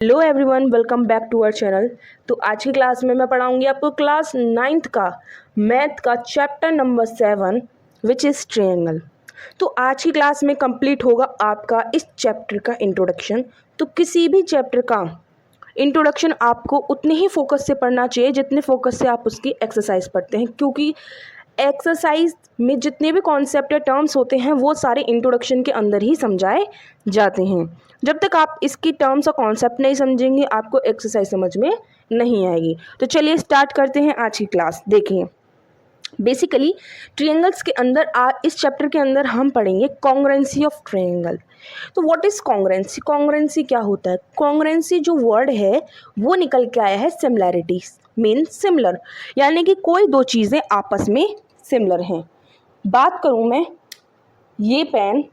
Hello everyone, welcome back to our channel. तो आज की क्लास में मैं पढ़ाऊंगी आपको क्लास 9th का मैथ का chapter number 7 which is triangle. तो आज की क्लास में कंप्लीट होगा आपका इस चैप्टर का इंट्रोडक्शन। तो किसी भी चैप्टर का इंट्रोडक्शन आपको उतने ही फोकस से पढ़ना चाहिए जितने फोकस से आप उसकी एक्सरसाइज पढ़ते हैं, क्योंकि एक्सरसाइज में जितने भी कॉन्सेप्ट या टर्म्स होते हैं वो सारे इंट्रोडक्शन के अंदर ही समझाए जाते हैं। जब तक आप इसकी टर्म्स और कॉन्सेप्ट नहीं समझेंगे आपको एक्सरसाइज समझ में नहीं आएगी। तो चलिए स्टार्ट करते हैं आज की क्लास। देखिए, बेसिकली ट्रायंगल्स के अंदर इस चैप्टर के अंदर हम पढ़ेंगे कॉन्ग्रुएंसी ऑफ ट्रायंगल। तो व्हाट इज कॉन्ग्रुएंसी? कॉन्ग्रुएंसी क्या होता है? कॉन्ग्रुएंसी जो वर्ड है वो निकल के आया है सिमिलैरिटी, मीन सिमिलर, यानी कि कोई दो चीज़ें आपस में सिमिलर हैं। बात करूं मैं, ये पेन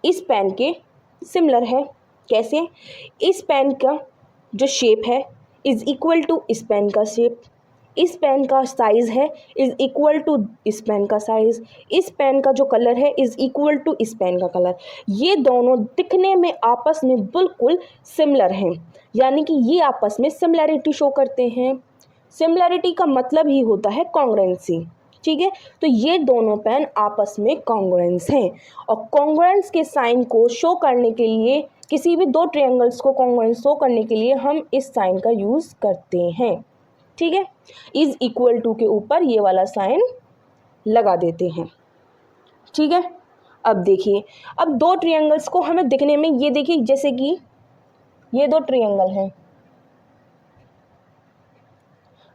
इस पेन के सिमिलर है। कैसे? इस पेन का जो शेप है इज इक्वल टू इस पेन का शेप, इस पेन का साइज़ है इज इक्वल टू इस पेन का साइज़, इस पेन का जो कलर है इज इक्वल टू इस पेन का कलर। ये दोनों दिखने में आपस में बिल्कुल सिमिलर हैं, यानी कि ये आपस में सिमिलैरिटी शो करते हैं। सिमिलैरिटी का मतलब ही होता है कॉन्ग्रुएंसी। ठीक है, तो ये दोनों पेन आपस में कॉन्ग्रुएंस हैं, और कॉन्ग्रुएंस के साइन को शो करने के लिए, किसी भी दो ट्रायंगल्स को कॉन्ग्रुएंस शो करने के लिए हम इस साइन का यूज़ करते हैं। ठीक है, इज इक्वल टू के ऊपर ये वाला साइन लगा देते हैं। ठीक है, अब देखिए, अब दो ट्रायंगल्स को हमें दिखने में, ये देखिए जैसे कि ये दो ट्रायंगल हैं,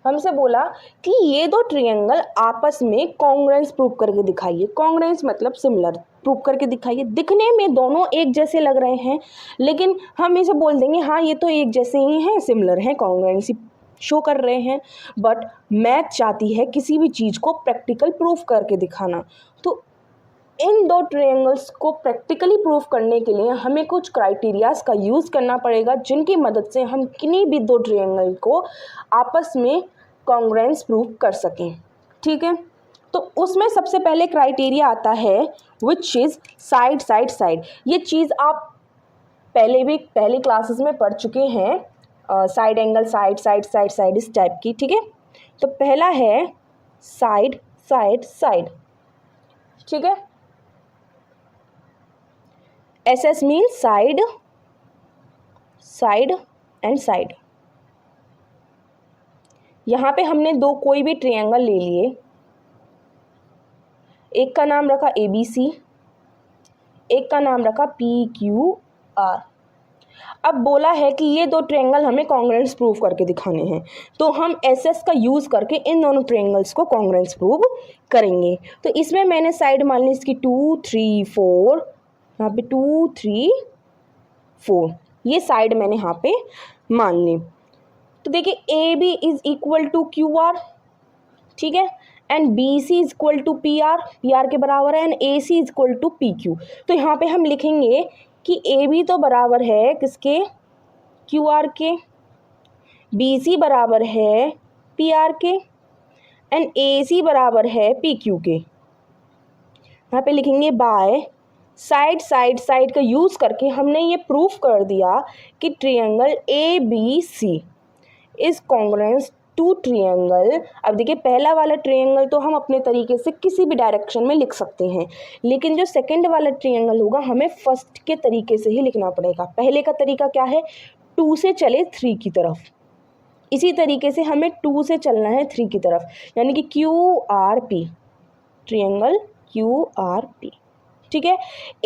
हमसे बोला कि ये दो ट्रायंगल आपस में कॉन्ग्रुएंस प्रूव करके दिखाइए। कॉन्ग्रुएंस मतलब सिमिलर, प्रूव करके दिखाइए। दिखने में दोनों एक जैसे लग रहे हैं, लेकिन हम इसे बोल देंगे हाँ ये तो एक जैसे ही हैं, सिमिलर हैं, कॉन्ग्रुएंसी शो कर रहे हैं। बट मैथ चाहती है किसी भी चीज़ को प्रैक्टिकल प्रूफ करके दिखाना। तो इन दो ट्रायंगल्स को प्रैक्टिकली प्रूफ करने के लिए हमें कुछ क्राइटेरियाज का यूज़ करना पड़ेगा, जिनकी मदद से हम किन्हीं भी दो ट्रायंगल को आपस में कॉन्ग्रुएंस प्रूफ कर सकें। ठीक है, तो उसमें सबसे पहले क्राइटेरिया आता है which is side side side. ये चीज़ आप पहले क्लासेस में पढ़ चुके हैं, side angle, side side side side इस टाइप की। ठीक है, तो पहला है साइड साइड साइड। ठीक है, SS means side, side and side. यहाँ पे हमने दो कोई भी ट्रायंगल ले लिए, एक का नाम रखा ABC, एक का नाम रखा PQR। अब बोला है कि ये दो ट्रायंगल हमें कॉन्ग्रुएंस प्रूव करके दिखाने हैं, तो हम SS का यूज़ करके इन दोनों ट्रायंगल्स को कॉन्ग्रुएंस प्रूव करेंगे। तो इसमें मैंने साइड मान ली इसकी 2 3 4, यहाँ पे 2 3 4, ये साइड मैंने यहाँ पे मान ली। तो देखिए AB is equal to QR, ठीक है, and BC is equal to PR के बराबर है, and AC is equal to PQ। तो यहाँ पे हम लिखेंगे कि AB तो बराबर है किसके? QR के, BC बराबर है PR के, एंड AC बराबर है PQ के। यहाँ पे लिखेंगे बाय साइड साइड साइड का यूज़ करके हमने ये प्रूफ कर दिया कि triangle ABC is congruence to triangle. अब देखिए, पहला वाला ट्रायंगल तो हम अपने तरीके से किसी भी डायरेक्शन में लिख सकते हैं, लेकिन जो सेकंड वाला ट्रायंगल होगा हमें फर्स्ट के तरीके से ही लिखना पड़ेगा। पहले का तरीका क्या है? 2 से चले 3 की तरफ, इसी तरीके से हमें 2 से चलना है 3 की तरफ, यानी कि QRP, ट्रायंगल QRP। ठीक है,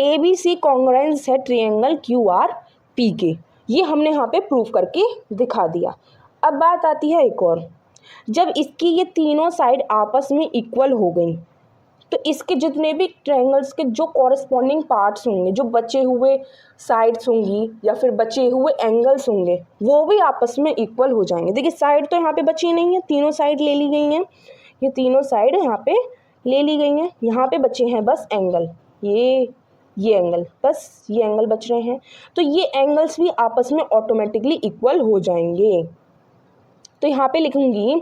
ABC कॉन्ग्रुएंस है ट्रायंगल QRP के, ये हमने यहाँ पे प्रूफ करके दिखा दिया। अब बात आती है एक और, जब इसकी ये तीनों साइड आपस में इक्वल हो गई तो इसके जितने भी ट्रायंगल्स के जो कॉरस्पॉन्डिंग पार्ट्स होंगे, जो बचे हुए साइड्स होंगी या फिर बचे हुए एंगल्स होंगे, वो भी आपस में इक्वल हो जाएंगे। देखिए, साइड तो यहाँ पे बची नहीं है, तीनों साइड ले ली गई हैं, ये तीनों साइड यहाँ पे ले ली गई हैं, यहाँ पे बचे हैं बस एंगल, ये एंगल, बस ये एंगल बच रहे हैं। तो ये एंगल्स भी आपस में ऑटोमेटिकली इक्वल हो जाएंगे। तो यहाँ पे लिखूंगी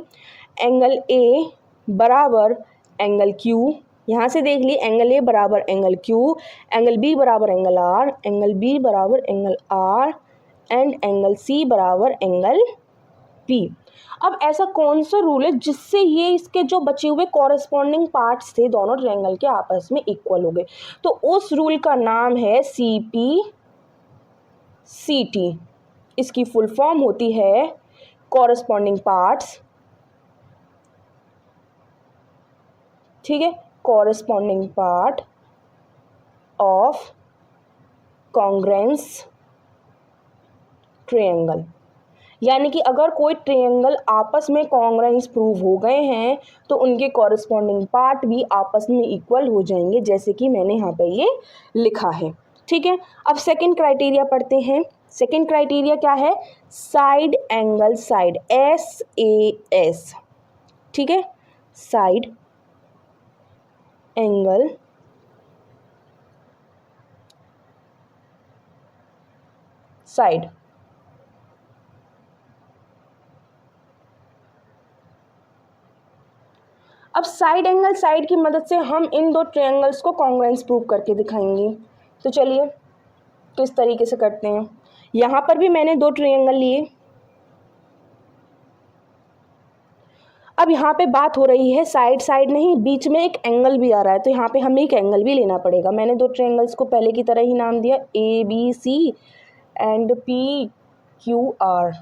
एंगल A बराबर एंगल Q, यहाँ से देख ली एंगल A बराबर एंगल Q, एंगल B बराबर एंगल R, एंगल B बराबर angle R, and angle C बराबर एंगल पी। अब ऐसा कौन सा रूल है जिससे ये इसके जो बचे हुए कॉरेस्पॉन्डिंग पार्ट्स थे दोनों ट्रायंगल के आपस में इक्वल हो गए? तो उस रूल का नाम है CP CT। इसकी फुल फॉर्म होती है कॉरेस्पॉन्डिंग पार्ट्स, ठीक है, corresponding part of congruence triangle. यानी कि अगर कोई ट्रायंगल आपस में कॉन्ग्रेंस प्रूव हो गए हैं तो उनके कॉरेस्पॉन्डिंग पार्ट भी आपस में इक्वल हो जाएंगे, जैसे कि मैंने यहाँ पे ये लिखा है, ठीक है। अब सेकंड क्राइटेरिया पढ़ते हैं। सेकंड क्राइटेरिया क्या है? साइड एंगल साइड, SAS, ठीक है, साइड एंगल साइड। अब साइड एंगल साइड की मदद से हम इन दो ट्रायंगल्स को कॉन्ग्रुएंस प्रूव करके दिखाएंगे। तो चलिए किस तरीके से करते हैं। यहाँ पर भी मैंने दो ट्रायंगल लिए। अब यहाँ पे बात हो रही है साइड साइड नहीं, बीच में एक एंगल भी आ रहा है, तो यहाँ पे हमें एक एंगल भी लेना पड़ेगा। मैंने दो ट्रायंगल्स को पहले की तरह ही नाम दिया ABC एंड PQR।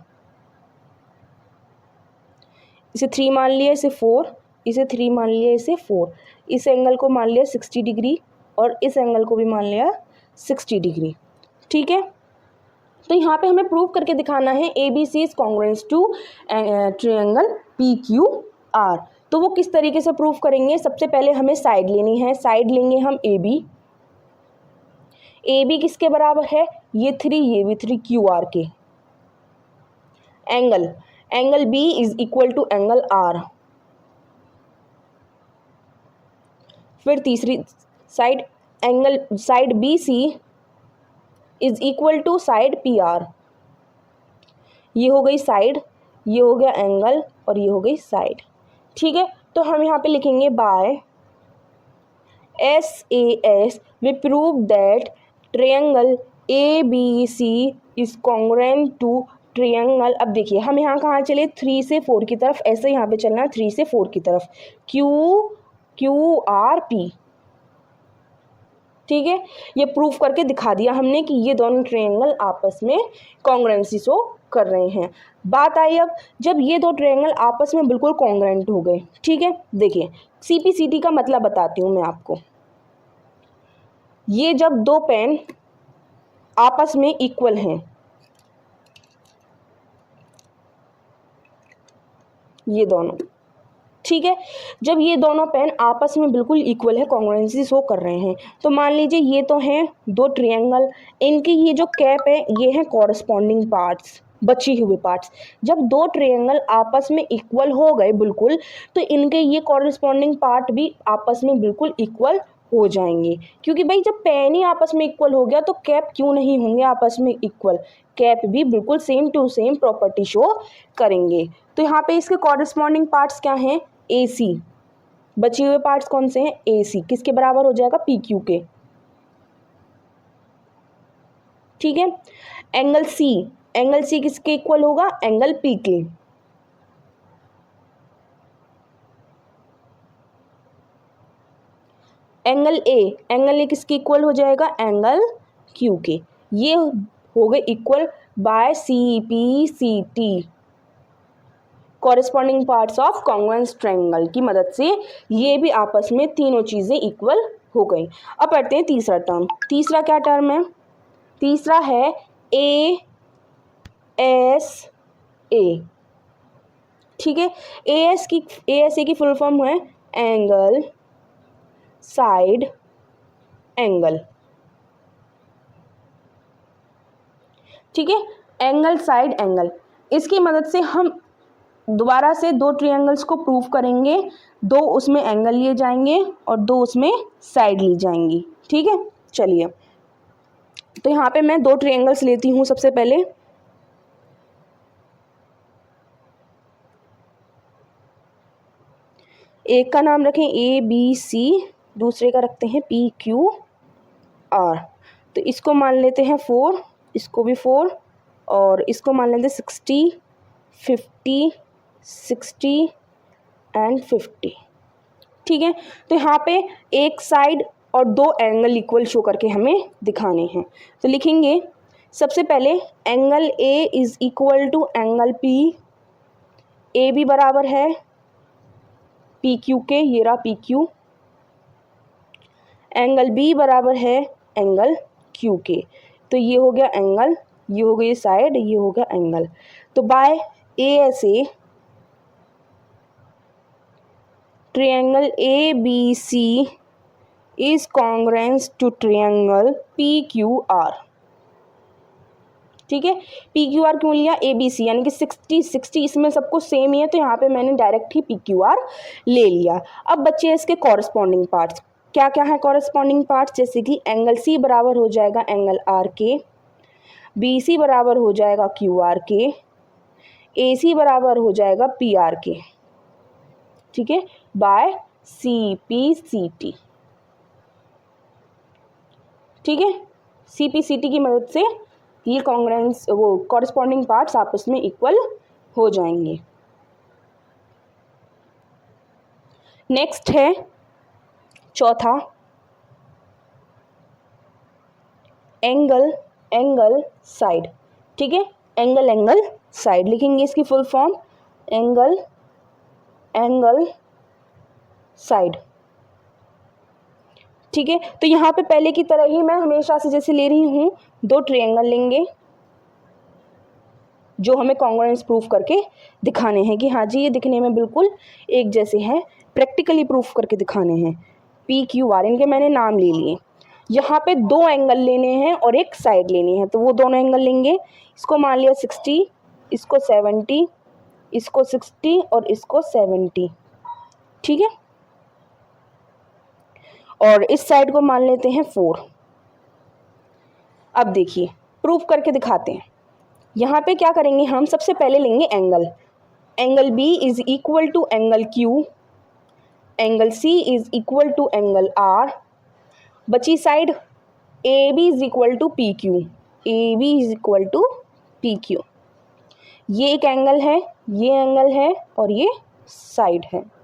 इसे 3 मान लिया, इसे 4, इसे 3 मान लिया, इसे 4। इस एंगल को मान लिया 60 डिग्री और इस एंगल को भी मान लिया 60 डिग्री, ठीक है। तो यहाँ पे हमें प्रूव करके दिखाना है ABC is congruence to triangle PQR। तो वो किस तरीके से प्रूव करेंगे? सबसे पहले हमें साइड लेनी है। साइड लेंगे हम AB। AB किसके बराबर है? ये 3, ये भी 3, QR के। Angle B is equal to angle R। फिर तीसरी side side BC is equal to side PR। ये हो गई साइड, ये हो गया एंगल और ये हो गई साइड, ठीक है। तो हम यहाँ पे लिखेंगे by SAS we prove that triangle ABC is congruent to triangle. अब देखिए हम यहाँ कहाँ चले? 3 से 4 की तरफ, ऐसे यहाँ पे चलना 3 से 4 की तरफ, QRP, ठीक है। ये प्रूफ करके दिखा दिया हमने कि ये दोनों ट्रायंगल आपस में कॉन्ग्रुएंसी शो कर रहे हैं। बात आई अब जब ये दो ट्रायंगल आपस में बिल्कुल कॉन्ग्रुएंट हो गए, ठीक है। देखिए CPCT का मतलब बताती हूँ मैं आपको। ये जब दो पेन आपस में इक्वल हैं, ये दोनों, ठीक है, जब ये दोनों पेन आपस में बिल्कुल इक्वल है, कॉन्ग्रुएंसी शो कर रहे हैं, तो मान लीजिए ये तो हैं दो ट्रायंगल, इनकी ये जो कैप है ये है कॉरेस्पॉन्डिंग पार्ट्स, बची हुए पार्ट्स। जब दो ट्रायंगल आपस में इक्वल हो गए बिल्कुल, तो इनके ये कॉरेस्पॉन्डिंग पार्ट भी आपस में बिल्कुल इक्वल हो जाएंगे, क्योंकि भाई जब पेन ही आपस में इक्वल हो गया तो कैप क्यों नहीं होंगे आपस में इक्वल? कैप भी बिल्कुल same to same property show करेंगे। तो यहाँ पे इसके कॉरेस्पॉन्डिंग पार्ट्स क्या हैं? AC। बचे हुए पार्ट्स कौन से हैं? AC। किसके बराबर हो जाएगा? PQ के, ठीक है। एंगल C किसके इक्वल होगा? एंगल P के। एंगल A किसके इक्वल हो जाएगा? एंगल Q के। ये हो गए equal bye CPCT, corresponding parts of congruence triangle की मदद से ये भी आपस में तीनों चीज़ें इक्वल हो गई। अब पढ़ते हैं तीसरा टर्म। तीसरा क्या टर्म है? तीसरा है ASA, ठीक है। ASA की फुल फॉर्म है एंगल साइड एंगल, ठीक है, एंगल साइड एंगल। इसकी मदद से हम दोबारा से दो ट्रायंगल्स को प्रूव करेंगे, दो उसमें एंगल लिए जाएंगे और दो उसमें साइड ली जाएंगी, ठीक है। चलिए तो यहाँ पे मैं दो ट्रायंगल्स लेती हूँ। सबसे पहले एक का नाम रखें ABC, दूसरे का रखते हैं PQR। तो इसको मान लेते हैं 4, इसको भी 4, और इसको मान लेते 60, 50, 60 एंड 50। ठीक है, तो यहाँ पे एक साइड और दो एंगल इक्वल शो करके हमें दिखाने हैं। तो लिखेंगे सबसे पहले angle A is equal to angle P, A भी बराबर है पी क्यू के, ये रहा पी क्यू। एंगल बी बराबर है एंगल क्यू के, तो ये हो गया एंगल, ये हो गई साइड, ये हो गया एंगल। तो by A S A triangle A B C is congruent to triangle P Q R. ठीक है, पी क्यू आर क्यों लिया, ए बी सी यानी कि 60 60 इसमें सब कुछ सेम ही है, तो यहाँ पे मैंने direct he P Q are ले लिया। अब बच्चे इसके कॉरस्पॉन्डिंग पार्ट्स क्या क्या है कॉरस्पॉन्डिंग पार्ट्स, जैसे कि एंगल सी बराबर हो जाएगा एंगल आर के, बी सी बराबर हो जाएगा क्यू आर के, ए सी बराबर हो जाएगा पी आर के। ठीक है, by C P C T. ठीक है, सी पी सी टी की मदद से ये कॉन्ग्रुएंस वो कॉरस्पॉन्डिंग पार्ट्स आपस में इक्वल हो जाएंगे। नेक्स्ट है चौथा एंगल एंगल साइड। ठीक है, एंगल एंगल साइड लिखेंगे इसकी full form angle angle side. ठीक है, तो यहाँ पे पहले की तरह ही मैं हमेशा से जैसे ले रही हूँ, दो ट्रायंगल लेंगे जो हमें कॉन्ग्रुएंस प्रूफ करके दिखाने हैं कि हाँ जी ये दिखने में बिल्कुल एक जैसे हैं, प्रैक्टिकली प्रूफ करके दिखाने हैं। पी क्यू आर इनके मैंने नाम ले लिए। यहाँ पे दो एंगल लेने हैं और एक साइड लेनी है, तो वो दोनों एंगल लेंगे। इसको मान लिया 60, इसको 70, इसको 60 और इसको 70। ठीक है, और इस साइड को मान लेते हैं 4। अब देखिए प्रूफ करके दिखाते हैं। यहाँ पे क्या करेंगे हम, सबसे पहले लेंगे angle, angle B is equal to angle Q, angle C is equal to angle R, बची side A B is equal to P Q, A B is equal to P Q. ये एक एंगल है, ये angle है और ये side है।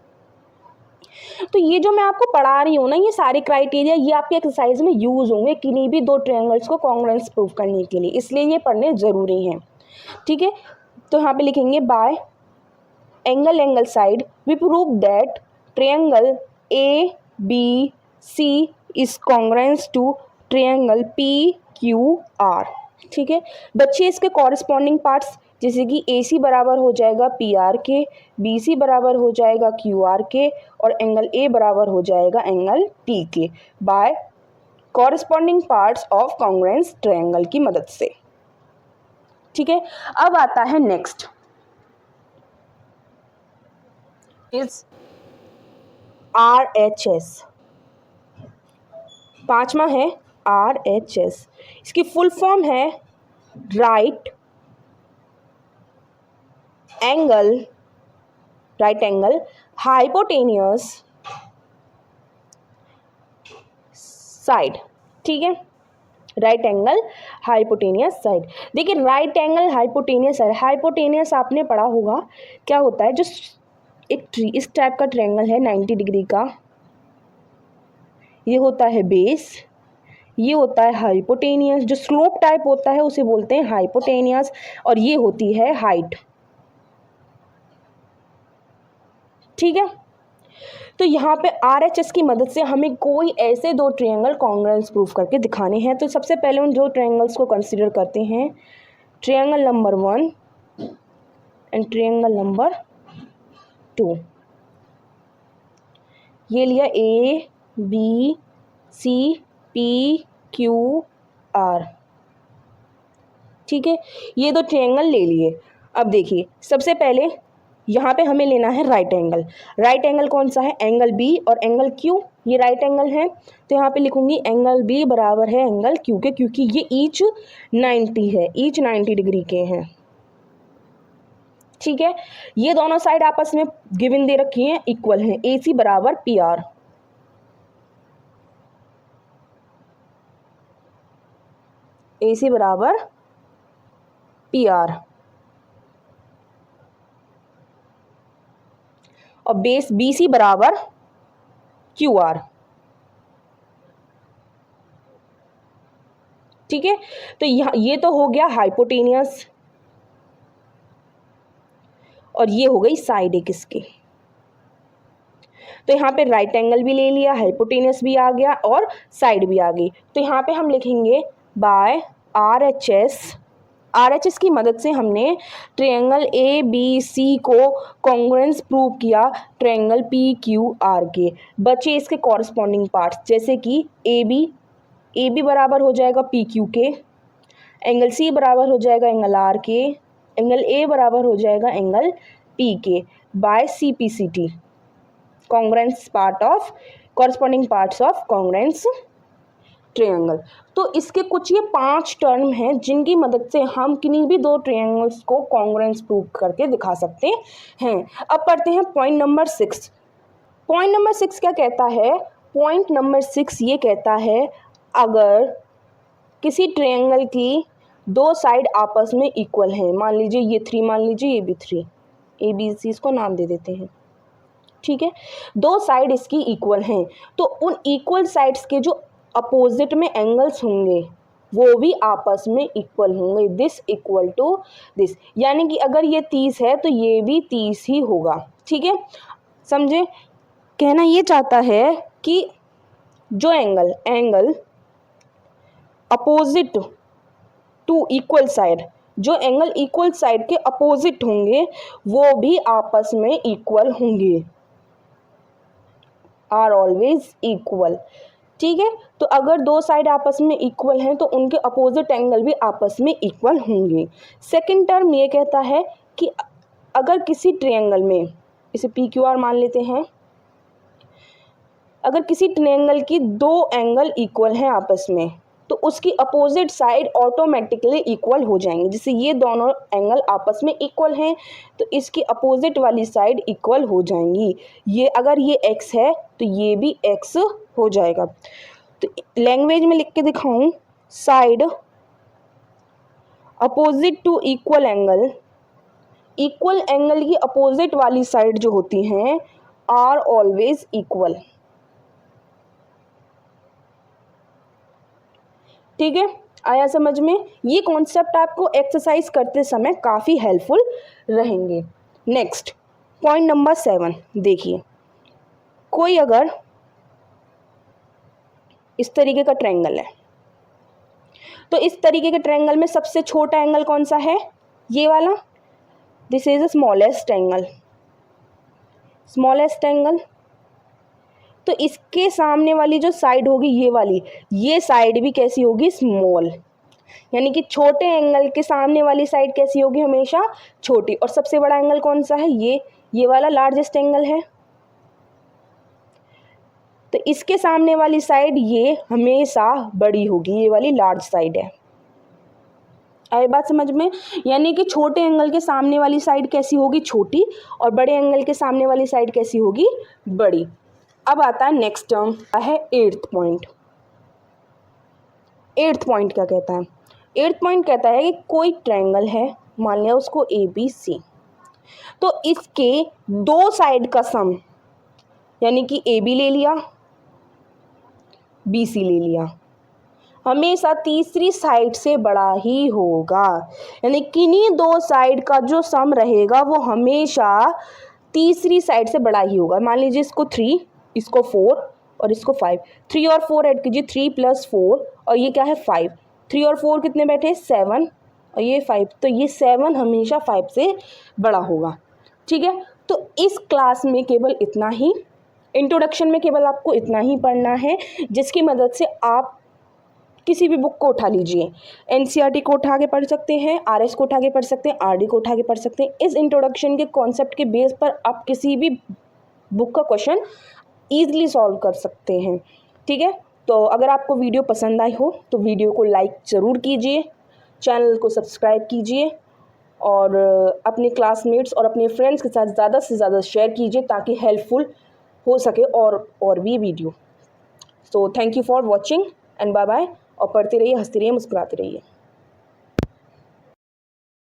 तो ये जो मैं आपको पढ़ा रही हूँ ना, ये सारे क्राइटेरिया ये आपके एक्सरसाइज में यूज़ होंगे किन्हीं भी दो ट्रायंगल्स को कॉन्ग्रुएंस प्रूफ करने के लिए, इसलिए ये पढ़ने ज़रूरी हैं। ठीक है, तो यहाँ पे लिखेंगे by angle angle side we prove that triangle A B C is congruent to triangle P Q R. ठीक है, बच्चे इसके कॉरस्पॉन्डिंग पार्ट्स जैसे कि ए सी बराबर हो जाएगा पी आर के, बी सी बराबर हो जाएगा क्यू आर के और एंगल ए बराबर हो जाएगा एंगल टी के, by corresponding parts of congruence triangle की मदद से। ठीक है, अब आता है next is R H S. पांचवा है आर एच एस, इसकी फुल फॉर्म है राइट एंगल हाइपोटेनियस साइड। ठीक है, राइट एंगल हाइपोटेनियस साइड। देखिए right angle hypotenuse side, hypotenuse आपने पढ़ा होगा क्या होता है, जो एक इस टाइप का ट्रायंगल है 90 डिग्री का, ये होता है बेस, ये होता है हाइपोटेनियस, जो स्लोप टाइप होता है उसे बोलते हैं हाइपोटेनियस, और ये होती है हाइट। ठीक है, तो यहाँ पे RHS की मदद से हमें कोई ऐसे दो ट्रायंगल कॉन्ग्रुएंस प्रूफ करके दिखाने हैं। तो सबसे पहले उन दो ट्रायंगल्स को कंसीडर करते हैं, triangle number 1 and triangle number 2। ये लिया A B C P Q R। ठीक है, ये दो ट्रायंगल ले लिए। अब देखिए सबसे पहले यहाँ पे हमें लेना है राइट एंगल। राइट एंगल कौन सा है, एंगल बी और एंगल क्यू, ये राइट एंगल है। तो यहाँ पे लिखूंगी एंगल बी बराबर है एंगल क्यू के, क्योंकि ये ईच 90 है, ईच 90 डिग्री के हैं। ठीक है, ये दोनों साइड आपस में गिवन दे रखी हैं, इक्वल हैं, ए सी बराबर पी आर। ए सी बराबर PR और बेस BC बराबर QR। ठीक है, तो यहाँ ये तो हो गया हाइपोटेनियस और ये हो गई साइड एक इसकी। तो यहाँ पे राइट एंगल भी ले लिया, हाइपोटेनियस भी आ गया और साइड भी आ गई। तो यहाँ पे हम लिखेंगे बाय RHS की मदद से हमने ट्रायंगल ABC को कॉन्ग्रुएंस प्रूव किया ट्रायंगल PQR के। बचे इसके कॉरस्पॉन्डिंग पार्ट्स, जैसे कि AB बराबर हो जाएगा PQ के, एंगल C बराबर हो जाएगा एंगल R के, एंगल A बराबर हो जाएगा एंगल P के by CPCT, congruence part of corresponding parts of congruence triangle. तो इसके कुछ ये 5 टर्म हैं जिनकी मदद से हम किन्हीं भी दो ट्रायंगल्स को कॉन्ग्रुएंस प्रूव करके दिखा सकते हैं। अब पढ़ते हैं पॉइंट नंबर 6। पॉइंट नंबर 6 क्या कहता है? पॉइंट नंबर 6 ये कहता है अगर किसी ट्रायंगल की दो साइड आपस में इक्वल हैं, मान लीजिए ये 3, मान लीजिए ये भी 3, ABC इसको नाम दे देते हैं। ठीक है, दो साइड इसकी इक्वल हैं, तो उन इक्वल साइड्स के जो अपोजिट में एंगल्स होंगे वो भी आपस में इक्वल होंगे, दिस इक्वल टू दिस। यानी कि अगर ये 30 है तो ये भी 30 ही होगा। ठीक है, समझे? कहना ये चाहता है कि जो angle opposite to equal side, जो एंगल इक्वल साइड के अपोजिट होंगे वो भी आपस में इक्वल होंगे, आर ऑलवेज इक्वल। ठीक है, तो अगर दो साइड आपस में इक्वल हैं तो उनके अपोजिट एंगल भी आपस में इक्वल होंगे। सेकंड टर्म ये कहता है कि अगर किसी ट्रायंगल में, इसे PQR मान लेते हैं, अगर किसी ट्रायंगल की दो एंगल इक्वल हैं आपस में तो उसकी अपोजिट साइड ऑटोमेटिकली इक्वल हो जाएंगे। जैसे ये दोनों एंगल आपस में इक्वल हैं तो इसकी अपोजिट वाली साइड इक्वल हो जाएंगी। ये अगर ये x है तो ये भी x हो जाएगा। तो लैंग्वेज में लिख के दिखाऊं, side opposite to equal angle, equal angle की अपोजिट वाली साइड जो होती हैं आर ऑलवेज इक्वल। ठीक है, आया समझ में? ये कॉन्सेप्ट आपको एक्सरसाइज करते समय काफ़ी हेल्पफुल रहेंगे। नेक्स्ट पॉइंट नंबर 7 देखिए, कोई अगर इस तरीके का ट्रायंगल है तो इस तरीके के ट्रायंगल में सबसे छोटा एंगल कौन सा है? ये वाला, this is the smallest angle, smallest angle. तो इसके सामने वाली जो साइड होगी ये वाली, ये साइड भी कैसी होगी? स्मॉल। यानी कि छोटे एंगल के सामने वाली साइड कैसी होगी? हमेशा छोटी। और सबसे बड़ा एंगल कौन सा है? ये वाला लार्जेस्ट एंगल है। तो इसके सामने वाली साइड ये हमेशा बड़ी होगी, ये वाली लार्ज साइड है। आई बात समझ में? यानी कि छोटे एंगल के सामने वाली साइड कैसी होगी? छोटी, और बड़े एंगल के सामने वाली साइड कैसी होगी? बड़ी। अब आता है नेक्स्ट टर्म है 8th पॉइंट। 8th पॉइंट क्या कहता है? 8th पॉइंट कहता है कि कोई ट्रायंगल है, मान लिया उसको ABC, तो इसके दो साइड का सम, यानी कि AB ले लिया, BC ले लिया, हमेशा तीसरी साइड से बड़ा ही होगा। यानी किन्हीं दो साइड का जो सम रहेगा वो हमेशा तीसरी साइड से बड़ा ही होगा। मान लीजिए इसको 3, इसको 4 और इसको 5, 3 और 4 ऐड कीजिए, 3 + 4 और ये क्या है 5, 3 और 4 कितने बैठे? 7 और ये 5, तो ये 7 हमेशा 5 से बड़ा होगा। ठीक है, तो इस क्लास में केवल इतना ही, इंट्रोडक्शन में केवल आपको इतना ही पढ़ना है, जिसकी मदद से आप किसी भी बुक को उठा लीजिए, NCERT को उठा के पढ़ सकते हैं, RS को उठा के पढ़ सकते हैं, RD को उठा के पढ़ सकते हैं। इस इंट्रोडक्शन के कॉन्सेप्ट के बेस पर आप किसी भी बुक का क्वेश्चन ईजिली सॉल्व कर सकते हैं। ठीक है, तो अगर आपको वीडियो पसंद आई हो तो वीडियो को लाइक ज़रूर कीजिए, चैनल को सब्सक्राइब कीजिए और अपने क्लासमेट्स और अपने फ्रेंड्स के साथ ज़्यादा से ज़्यादा शेयर कीजिए ताकि हेल्पफुल हो सके और भी video. So thank you for watching and bye bye, और पढ़ते रहिए, हंसते रहिए, मुस्कुराते रहिए।